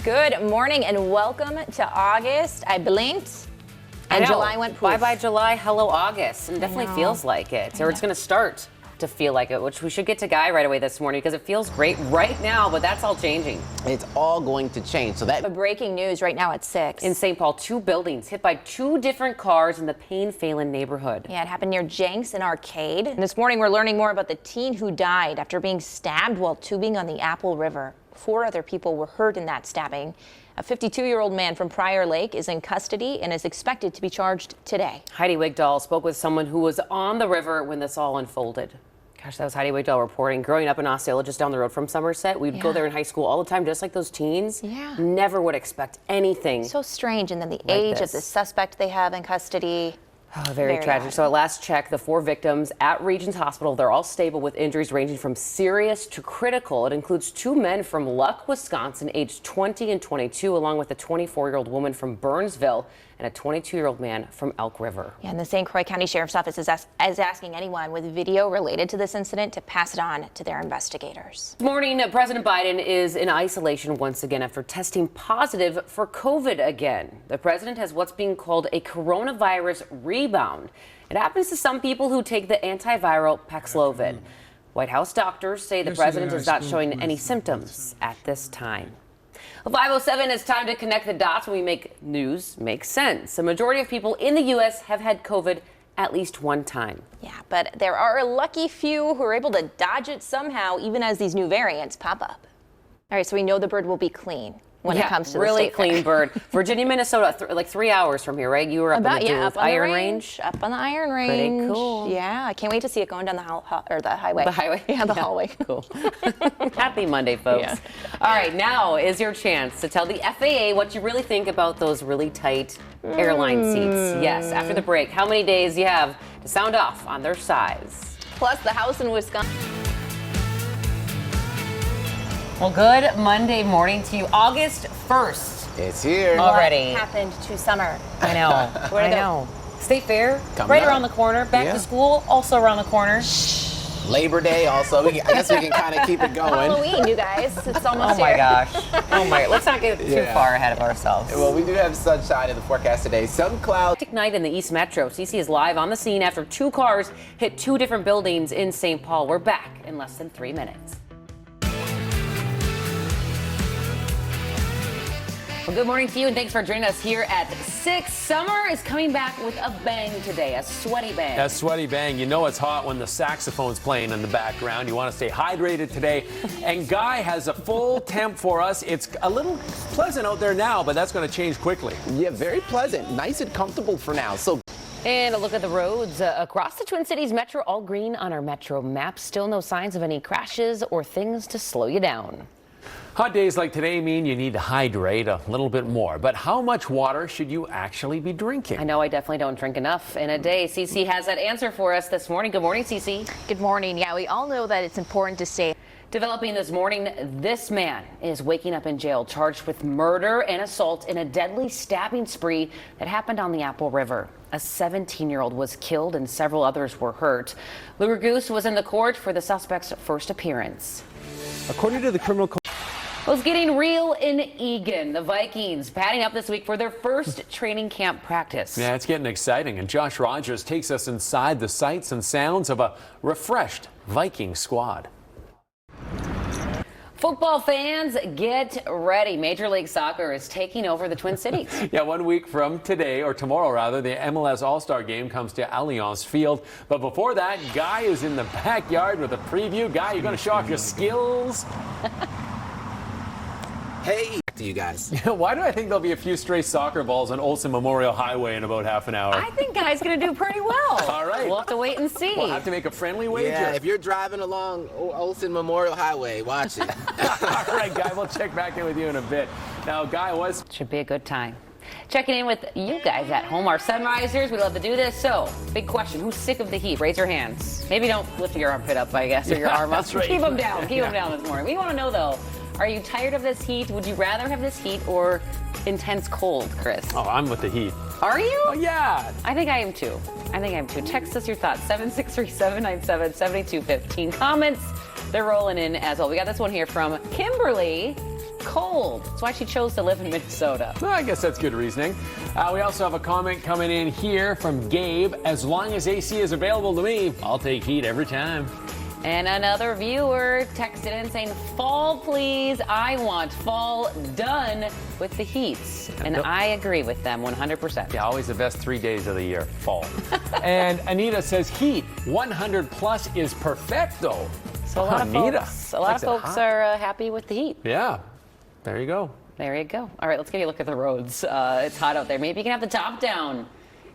Good morning and welcome to August. I blinked and July went poof. Bye-bye July, hello August. And it definitely feels like it, or it's going to start to feel like it, which we should get to Guy right away this morning because it feels great right now, but that's all changing. It's all going to change. So that Breaking news right now at 6. In St. Paul, 2 buildings hit by 2 different cars in the Payne-Phelan neighborhood. Yeah, it happened near Jenks and Arcade. And this morning we're learning more about the teen who died after being stabbed while tubing on the Apple River. 4 other people were hurt in that stabbing. A 52-year-old man from Prior Lake is in custody and is expected to be charged today. Heidi Wigdahl spoke with someone who was on the river when this all unfolded. Gosh, that was Heidi Wigdahl reporting. Growing up in Osceola, just down the road from Somerset, we'd go there in high school all the time, just like those teens. Yeah. Never would expect anything. So strange. And then the age of the suspect they have in custody. Oh, very tragic. odd. So at last check, the 4 victims at Regions Hospital, they're all stable with injuries ranging from serious to critical. It includes 2 men from Luck, Wisconsin, aged 20 and 22, along with a 24-year-old woman from Burnsville and a 22-year-old man from Elk River. Yeah, and the St. Croix County Sheriff's Office is asking anyone with video related to this incident to pass it on to their investigators. This morning, President Biden is in isolation once again after testing positive for COVID again. The president has what's being called a coronavirus rebound. It happens to some people who take the antiviral Paxlovid. White House doctors say the president is not showing any symptoms at this time. Well, 5:07, it's time to connect the dots when we make news make sense. A majority of people in the U.S. have had COVID at least one time. Yeah, but there are a lucky few who are able to dodge it somehow, even as these new variants pop up. All right, so we know the bird will be clean when it comes to really the state clean bird. Virginia, Minnesota, like 3 hours from here, right? You were up in the Duluth Iron Range. Up on the Iron Range. Pretty cool. Yeah, I can't wait to see it going down the highway. The highway? Yeah, the hallway. Cool. Happy Monday, folks. Yeah. All right, now is your chance to tell the FAA what you really think about those really tight airline seats. Yes, after the break, how many days you have to sound off on their size. Plus, the house in Wisconsin. Well, good Monday morning to you. August 1st it's here. already. What happened to summer? I know. Where'd it go? I know. State Fair, Coming right up. around the corner. Back Yeah. to school, also around the corner. Labor Day also. I guess we can kind of keep it going. Halloween, you guys. It's almost Oh my here. gosh. Oh my. Let's not get too far ahead of ourselves. Well, we do have sunshine in the forecast today. Some clouds. Hectic night in the East Metro. CC is live on the scene after 2 cars hit 2 different buildings in St. Paul. We're back in less than 3 minutes. Well, good morning to you, and thanks for joining us here at 6. Summer is coming back with a bang today, a sweaty bang. That sweaty bang. You know it's hot when the saxophone's playing in the background. You want to stay hydrated today. And Guy has a full temp for us. It's a little pleasant out there now, but that's going to change quickly. Yeah, very pleasant. Nice and comfortable for now. So And a look at the roads across the Twin Cities Metro, all green on our Metro map. Still no signs of any crashes or things to slow you down. Hot days like today mean you need to hydrate a little bit more. But how much water should you actually be drinking? I know I definitely don't drink enough in a day. CC has that answer for us this morning. Good morning, CC. Good morning. Yeah, we all know that it's important to stay. Developing this morning, this man is waking up in jail charged with murder and assault in a deadly stabbing spree that happened on the Apple River. A 17-year-old was killed and several others were hurt. Luger Goose was in the court for the suspect's first appearance. According to the criminal code. Well, it's getting real in Eagan. The Vikings padding up this week for their first training camp practice. Yeah, it's getting exciting. And Josh Rogers takes us inside the sights and sounds of a refreshed Viking squad. Football fans, get ready. Major League Soccer is taking over the Twin Cities. Yeah, 1 week from today, or tomorrow rather, the MLS All-Star Game comes to Allianz Field. But before that, Guy is in the backyard with a preview. Guy, you're going to show off your skills? hey, to you guys. Why do I think there'll be a few stray soccer balls on Olsen Memorial Highway in about half an hour? I think Guy's going to do pretty well. All right. We'll have to wait and see. We'll have to make a friendly wager. Yeah, if you're driving along Olsen Memorial Highway, watch it. All right, Guy, we'll check back in with you in a bit. Now, Guy was... Should be a good time. Checking in with you guys at home, our sunrisers. We love to do this. So, big question. Who's sick of the heat? Raise your hands. Maybe don't lift your armpit up, I guess, or your arm up. That's right. Keep them down. Keep them down this morning. We want to know, though, are you tired of this heat? Would you rather have this heat or intense cold, Chris? Oh, I'm with the heat. Are you? Oh, yeah. I think I am too. Text us your thoughts, 763-797-7215. Comments, they're rolling in as well. We got this one here from Kimberly. cold. That's why she chose to live in Minnesota. Well, I guess that's good reasoning. We also have a comment coming in here from Gabe. As long as AC is available to me, I'll take heat every time. And another viewer texted in saying, fall, please. I want fall done with the heats. And I agree with them 100%. Yeah, always the best 3 days of the year, fall. And Anita says heat, 100 plus is perfecto. So a lot of folks are happy with the heat. Yeah, there you go. There you go. All right, let's get a look at the roads. It's hot out there. Maybe you can have the top down.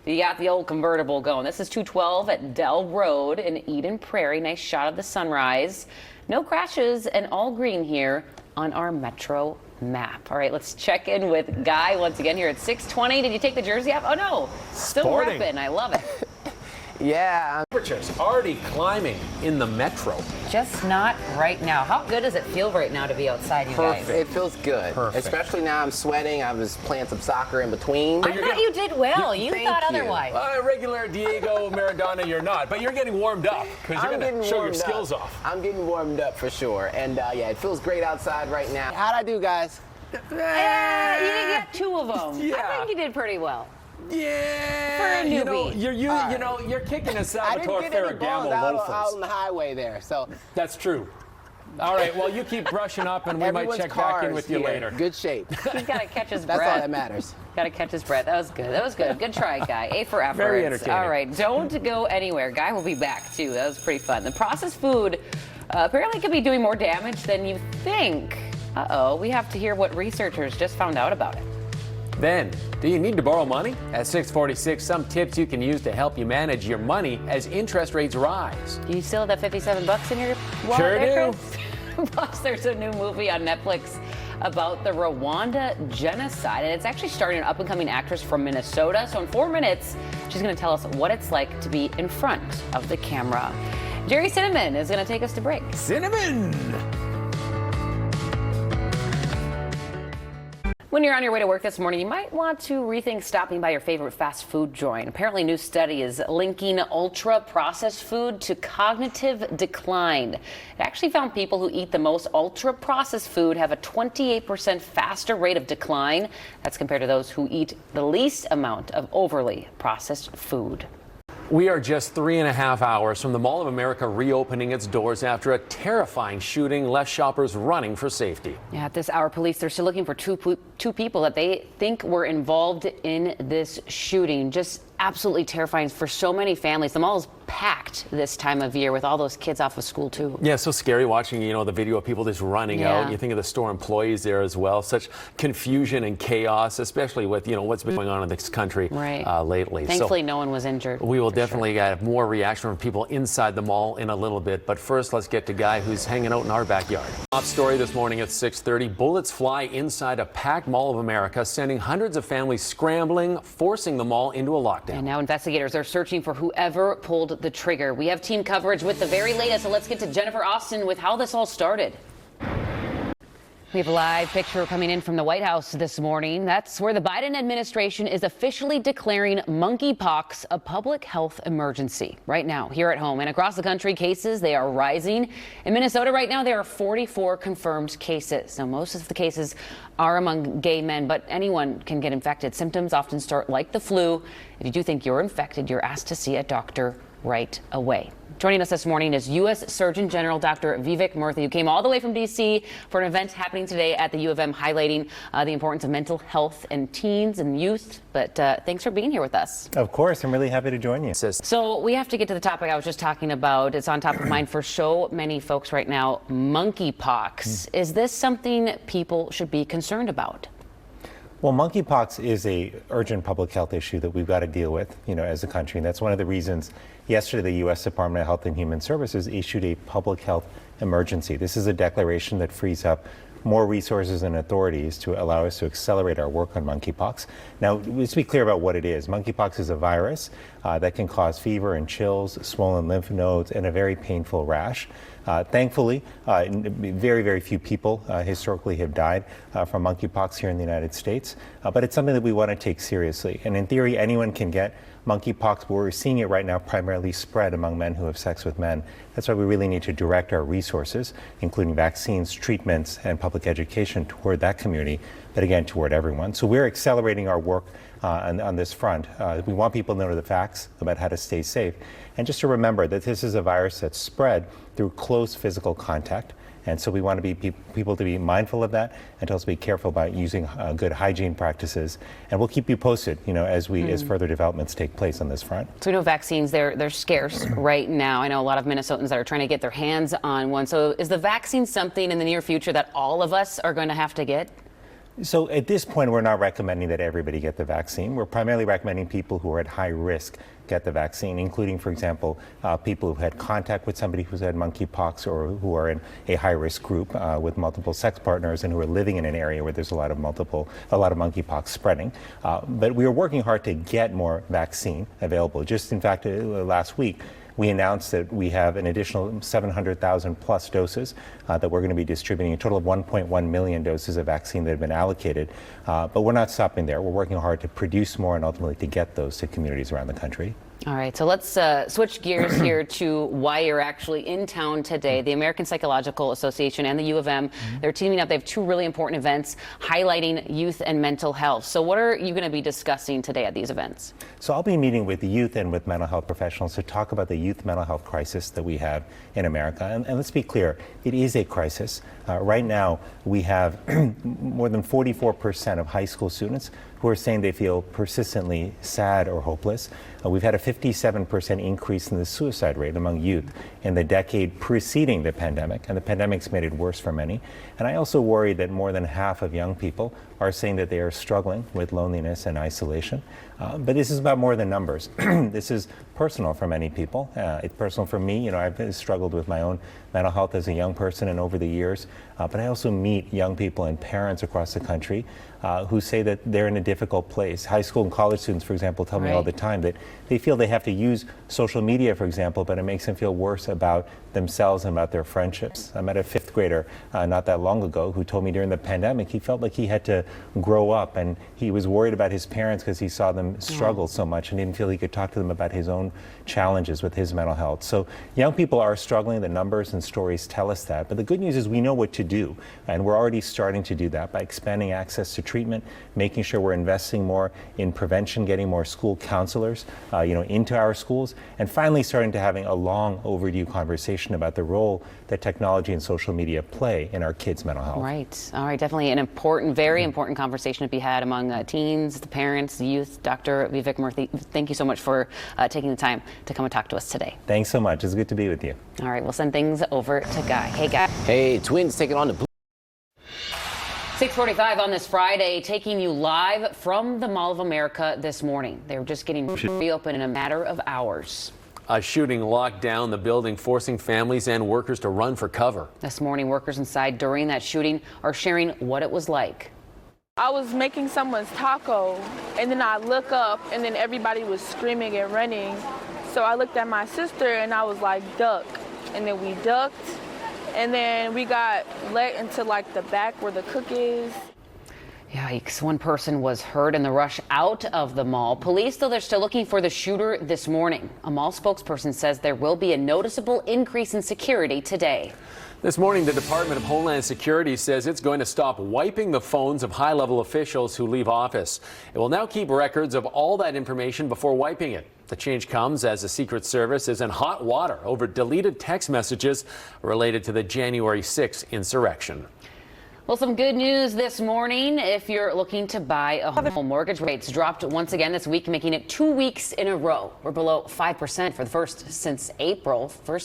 You got the old convertible going. This is 212 at Dell Road in Eden Prairie. Nice shot of the sunrise. No crashes and all green here on our Metro map. All right, let's check in with Guy once again here at 6:20. Did you take the jersey off? Oh, no. Still Sporting. repping. I love it. Yeah. Temperatures already climbing in the metro. Just not right now. How good does it feel right now to be outside, you guys? It feels good. Perfect. Especially now I'm sweating. I was playing some soccer in between. I thought you did well. You Thank thought you. otherwise. Regular Diego Maradona, you're not, but you're getting warmed up because you're going to show your skills off. I'm getting warmed up for sure. And yeah, it feels great outside right now. How'd I do, guys? You didn't get two of them. Yeah. I think you did pretty well. Yeah, For a newbie. You're kicking a I Salvatore didn't get any balls Ferragamo out loafers. on the highway there, so. That's true. All right, well, you keep brushing up, and we might Everyone's check back in cars with you here. later. Good shape. He's got to catch his That's breath. all that matters. Got to catch his breath. That was good. That was good. Good try, Guy. A for effort. Very entertaining. All right, don't go anywhere. Guy will be back, too. That was pretty fun. The processed food apparently could be doing more damage than you think. Uh-oh, we have to hear what researchers just found out about it. Then, do you need to borrow money? At 646, some tips you can use to help you manage your money as interest rates rise. Do you still have that $57 in your wallet? Sure there, do. Chris? Plus, there's a new movie on Netflix about the Rwanda genocide, and it's actually starring an up-and-coming actress from Minnesota. So in 4 minutes, she's going to tell us what it's like to be in front of the camera. Jerry Cinnamon is going to take us to break. Cinnamon! When you're on your way to work this morning, you might want to rethink stopping by your favorite fast food joint. Apparently, a new study is linking ultra-processed food to cognitive decline. It actually found people who eat the most ultra-processed food have a 28% faster rate of decline. That's compared to those who eat the least amount of overly processed food. We are just 3.5 hours from the Mall of America reopening its doors after a terrifying shooting left shoppers running for safety. Yeah, at this hour, police are still looking for two people that they think were involved in this shooting. Just absolutely terrifying for so many families. The mall is packed this time of year with all those kids off of school, too. Yeah, so scary watching, the video of people just running out. You think of the store employees there as well. Such confusion and chaos, especially with, what's been going on in this country lately. Thankfully, no one was injured. We will definitely get more reaction from people inside the mall in a little bit. But first, let's get to Guy who's hanging out in our backyard. Top story this morning at 6:30. Bullets fly inside a packed Mall of America, sending hundreds of families scrambling, forcing the mall into a lockdown. And now investigators are searching for whoever pulled the trigger. We have team coverage with the very latest, so let's get to Jennifer Austin with how this all started. We have a live picture coming in from the White House this morning. That's where the Biden administration is officially declaring monkeypox a public health emergency right now here at home. And across the country, cases, they are rising. In Minnesota right now, there are 44 confirmed cases. Now, most of the cases are among gay men, but anyone can get infected. Symptoms often start like the flu. If you do think you're infected, you're asked to see a doctor right away. Joining us this morning is U.S. Surgeon General Dr. Vivek Murthy, who came all the way from D.C. for an event happening today at the U of M highlighting the importance of mental health in teens and youth. But thanks for being here with us. Of course, I'm really happy to join you. So we have to get to the topic I was just talking about. It's on top of mind for so many folks right now, monkeypox. Is this something people should be concerned about? Well, monkeypox is a urgent public health issue that we've got to deal with, as a country. And that's one of the reasons yesterday the U.S. Department of Health and Human Services issued a public health emergency. This is a declaration that frees up more resources and authorities to allow us to accelerate our work on monkeypox. Now, let's be clear about what it is. Monkeypox is a virus that can cause fever and chills, swollen lymph nodes, and a very painful rash. Thankfully, very, very few people historically have died from monkeypox here in the United States, but it's something that we want to take seriously. And in theory, anyone can get monkeypox, but we're seeing it right now primarily spread among men who have sex with men. That's why we really need to direct our resources, including vaccines, treatments, and public education toward that community, but again, toward everyone. So we're accelerating our work on this front. We want people to know the facts about how to stay safe. And just to remember that this is a virus that's spread through close physical contact. And so we want to be people to be mindful of that and to also be careful about using good hygiene practices. And we'll keep you posted, as further developments take place on this front. So we know vaccines, they're scarce right now. I know a lot of Minnesotans that are trying to get their hands on one. So is the vaccine something in the near future that all of us are going to have to get? So at this point, we're not recommending that everybody get the vaccine. We're primarily recommending people who are at high risk get the vaccine, including, for example, people who had contact with somebody who's had monkeypox or who are in a high-risk group with multiple sex partners and who are living in an area where there's a lot of monkeypox spreading. But we are working hard to get more vaccine available. Just in fact, last week, we announced that we have an additional 700,000 plus doses that we're going to be distributing, a total of 1.1 million doses of vaccine that have been allocated. But we're not stopping there. We're working hard to produce more and ultimately to get those to communities around the country. All right, so let's switch gears here to why you're actually in town today. The American Psychological Association and the U of M, they're teaming up. They have two really important events highlighting youth and mental health. So what are you going to be discussing today at these events? So I'll be meeting with the youth and with mental health professionals to talk about the youth mental health crisis that we have in America. And let's be clear, it is a crisis. Right now, we have more than 44% of high school students who are saying they feel persistently sad or hopeless. We've had a 57% increase in the suicide rate among youth in the decade preceding the pandemic, and the pandemic's made it worse for many. And I also worry that more than half of young people are saying that they are struggling with loneliness and isolation. But this is about more than numbers. This is personal for many people. It's personal for me. I've struggled with my own mental health as a young person and over the years. But I also meet young people and parents across the country who say that they're in a difficult place. High school and college students, for example, tell me all the time that they feel they have to use social media, for example, but it makes them feel worse about themselves and about their friendships. I met a fifth grader not that long ago who told me during the pandemic he felt like he had to grow up and he was worried about his parents because he saw them struggle so much and didn't feel he could talk to them about his own challenges with his mental health. So young people are struggling. The numbers and stories tell us that. But the good news is we know what to do. And we're already starting to do that by expanding access to treatment, making sure we're investing more in prevention, getting more school counselors into our schools, and finally starting to having a long overdue conversation about the role that technology and social media play in our kids' mental health. Right. All right. Definitely an important, very important conversation to be had among teens, the parents, the youth. Dr. Vivek Murthy, thank you so much for taking the time to come and talk to us today. Thanks so much. It's good to be with you. All right. We'll send things over to Guy. Hey, Guy. Hey, Twins taking on the Blue. 6:45 on this Friday, taking you live from the Mall of America this morning. They were just getting reopened in a matter of hours. A shooting locked down the building, forcing families and workers to run for cover. This morning, workers inside during that shooting are sharing what it was like. I was making someone's taco, and then I look up, and then everybody was screaming and running. So I looked at my sister, and I was like, duck. And then we ducked, and then we got let into like the back where the cook is. Yikes. One person was hurt in the rush out of the mall. Police, though, they're still looking for the shooter this morning. A mall spokesperson says there will be a noticeable increase in security today. This morning, the Department of Homeland Security says it's going to stop wiping the phones of high-level officials who leave office. It will now keep records of all that information before wiping it. The change comes as the Secret Service is in hot water over deleted text messages related to the January 6th insurrection. Well, some good news this morning. If you're looking to buy a home, mortgage rates dropped once again this week, making it 2 weeks in a row. We're below 5% for the first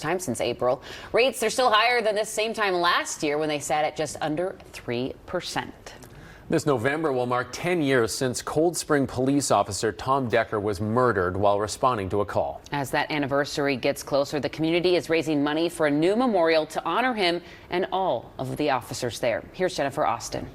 time since April. Rates are still higher than this same time last year when they sat at just under 3%. This November will mark 10 years since Cold Spring police officer Tom Decker was murdered while responding to a call. As that anniversary gets closer, the community is raising money for a new memorial to honor him and all of the officers there. Here's Jennifer Austin.